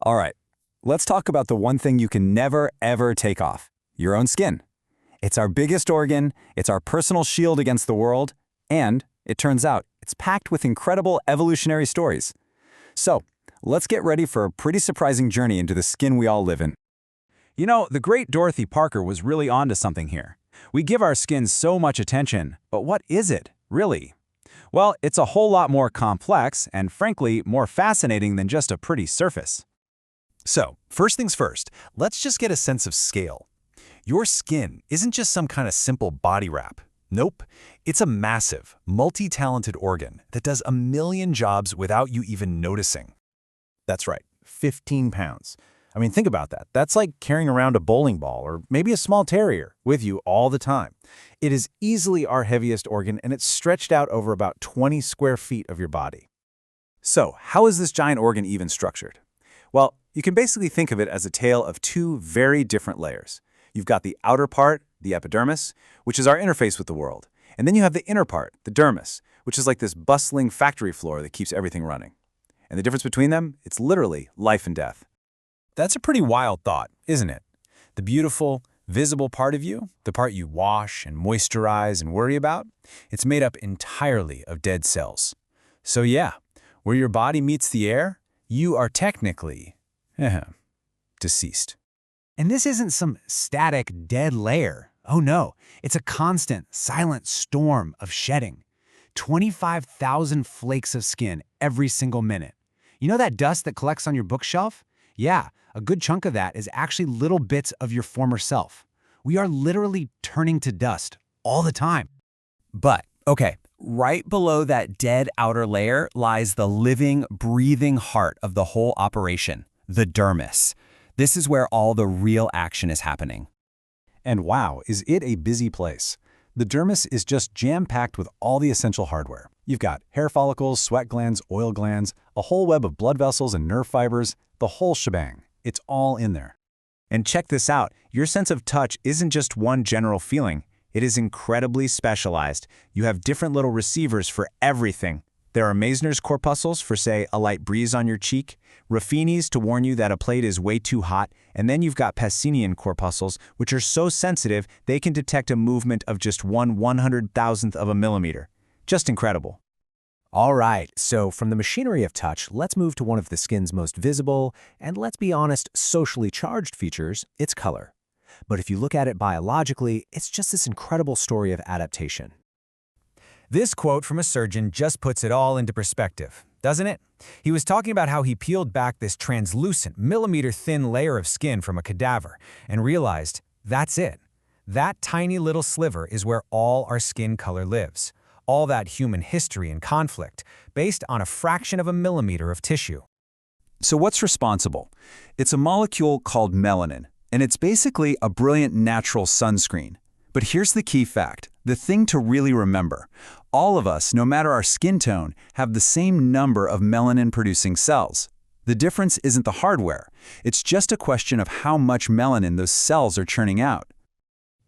All right, let's talk about the one thing you can never, ever take off: your own skin. It's our biggest organ, it's our personal shield against the world, and, it turns out, it's packed with incredible evolutionary stories. So, let's get ready for a pretty surprising journey into the skin we all live in. You know, the great Dorothy Parker was really onto something here. We give our skin so much attention, but what is it, really? Well, it's a whole lot more complex and, frankly, more fascinating than just a pretty surface. So, first things first, let's just get a sense of scale. Your skin isn't just some kind of simple body wrap. Nope, it's a massive, multi-talented organ that does a million jobs without you even noticing. That's right, 15 pounds. I mean, think about that. That's like carrying around a bowling ball or maybe a small terrier with you all the time. It is easily our heaviest organ, and it's stretched out over about 20 square feet of your body. So, how is this giant organ even structured? Well, you can basically think of it as a tale of two very different layers. You've got the outer part, the epidermis, which is our interface with the world. And then you have the inner part, the dermis, which is like this bustling factory floor that keeps everything running. And the difference between them, it's literally life and death. That's a pretty wild thought, isn't it? The beautiful, visible part of you, the part you wash and moisturize and worry about, it's made up entirely of dead cells. So yeah, where your body meets the air, you are technically deceased. And this isn't some static, dead layer. Oh no, it's a constant, silent storm of shedding. 25,000 flakes of skin every single minute. You know that dust that collects on your bookshelf? Yeah, a good chunk of that is actually little bits of your former self. We are literally turning to dust all the time. But, okay, right below that dead outer layer lies the living, breathing heart of the whole operation, the dermis. This is where all the real action is happening. And wow, is it a busy place. The dermis is just jam-packed with all the essential hardware. You've got hair follicles, sweat glands, oil glands, a whole web of blood vessels and nerve fibers, the whole shebang. It's all in there. And check this out, your sense of touch isn't just one general feeling. It is incredibly specialized. You have different little receivers for everything. There are Meissner's corpuscles for, say, a light breeze on your cheek, Ruffini's to warn you that a plate is way too hot, and then you've got Pacinian corpuscles, which are so sensitive they can detect a movement of just 1/100,000th of a millimeter. Just incredible. All right, so from the machinery of touch, let's move to one of the skin's most visible, and let's be honest, socially charged features, its color. But if you look at it biologically, it's just this incredible story of adaptation. This quote from a surgeon just puts it all into perspective, doesn't it? He was talking about how he peeled back this translucent, millimeter-thin layer of skin from a cadaver and realized, that's it. That tiny little sliver is where all our skin color lives. All that human history and conflict, based on a fraction of a millimeter of tissue. So what's responsible? It's a molecule called melanin, and it's basically a brilliant natural sunscreen. But here's the key fact, the thing to really remember. All of us, no matter our skin tone, have the same number of melanin-producing cells. The difference isn't the hardware. It's just a question of how much melanin those cells are churning out.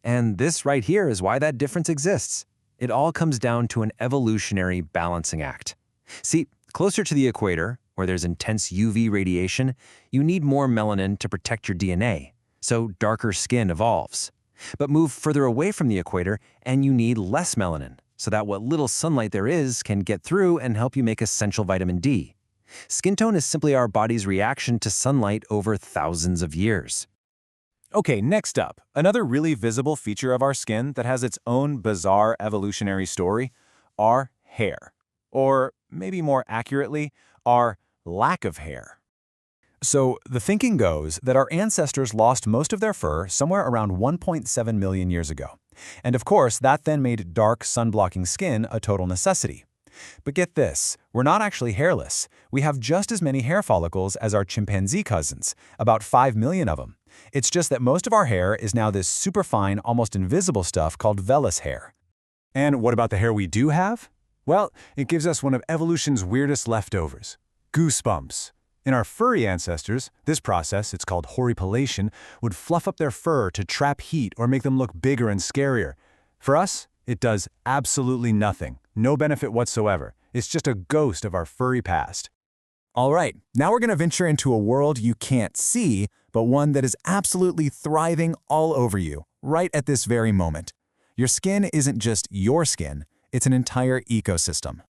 And this right here is why that difference exists. It all comes down to an evolutionary balancing act. See, closer to the equator, where there's intense UV radiation, you need more melanin to protect your DNA, so darker skin evolves. But move further away from the equator, and you need less melanin, so that what little sunlight there is can get through and help you make essential vitamin D. Skin tone is simply our body's reaction to sunlight over thousands of years. Okay, next up, another really visible feature of our skin that has its own bizarre evolutionary story, our hair. Or maybe more accurately, our lack of hair. So the thinking goes that our ancestors lost most of their fur somewhere around 1.7 million years ago. And of course, that then made dark, sun-blocking skin a total necessity. But get this, we're not actually hairless. We have just as many hair follicles as our chimpanzee cousins, about 5 million of them. It's just that most of our hair is now this superfine, almost invisible stuff called vellus hair. And what about the hair we do have? Well, it gives us one of evolution's weirdest leftovers, goosebumps. In our furry ancestors, this process, it's called horipilation, would fluff up their fur to trap heat or make them look bigger and scarier. For us, it does absolutely nothing, no benefit whatsoever. It's just a ghost of our furry past. All right, now we're going to venture into a world you can't see, but one that is absolutely thriving all over you, right at this very moment. Your skin isn't just your skin, it's an entire ecosystem.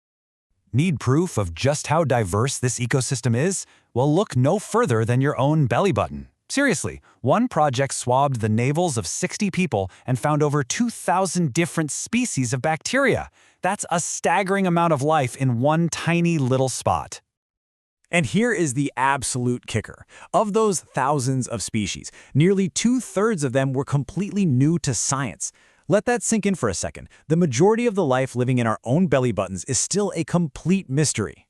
Need proof of just how diverse this ecosystem is? Well, look no further than your own belly button. Seriously, one project swabbed the navels of 60 people and found over 2,000 different species of bacteria. That's a staggering amount of life in one tiny little spot. And here is the absolute kicker. Of those thousands of species, nearly 2/3 of them were completely new to science. Let that sink in for a second. The majority of the life living in our own belly buttons is still a complete mystery.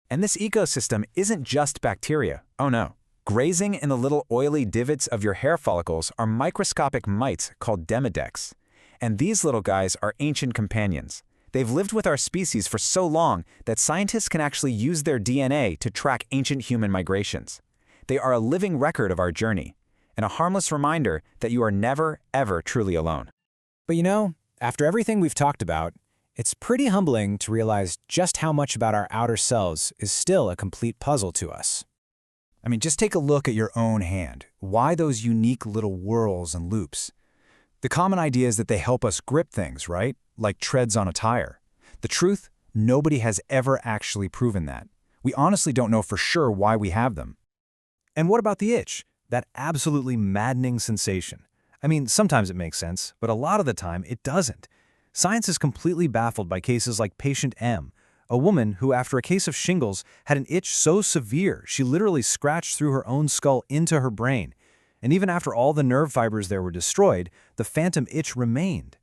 And this ecosystem isn't just bacteria. Oh no. Grazing in the little oily divots of your hair follicles are microscopic mites called demodex. And these little guys are ancient companions. They've lived with our species for so long that scientists can actually use their DNA to track ancient human migrations. They are a living record of our journey, and a harmless reminder that you are never, ever truly alone. But you know, after everything we've talked about, it's pretty humbling to realize just how much about our outer selves is still a complete puzzle to us. I mean, just take a look at your own hand. Why those unique little whirls and loops? The common idea is that they help us grip things, right? Like treads on a tire. The truth, nobody has ever actually proven that. We honestly don't know for sure why we have them. And what about the itch? That absolutely maddening sensation. I mean, sometimes it makes sense, but a lot of the time it doesn't. Science is completely baffled by cases like patient M, a woman who, after a case of shingles, had an itch so severe she literally scratched through her own skull into her brain. And even after all the nerve fibers there were destroyed, the phantom itch remained.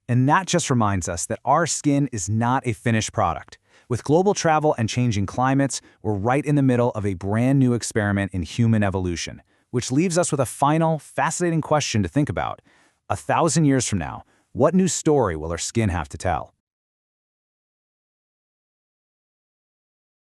And that just reminds us that our skin is not a finished product. With global travel and changing climates, we're right in the middle of a brand new experiment in human evolution, which leaves us with a final, fascinating question to think about. 1,000 years from now, what new story will our skin have to tell?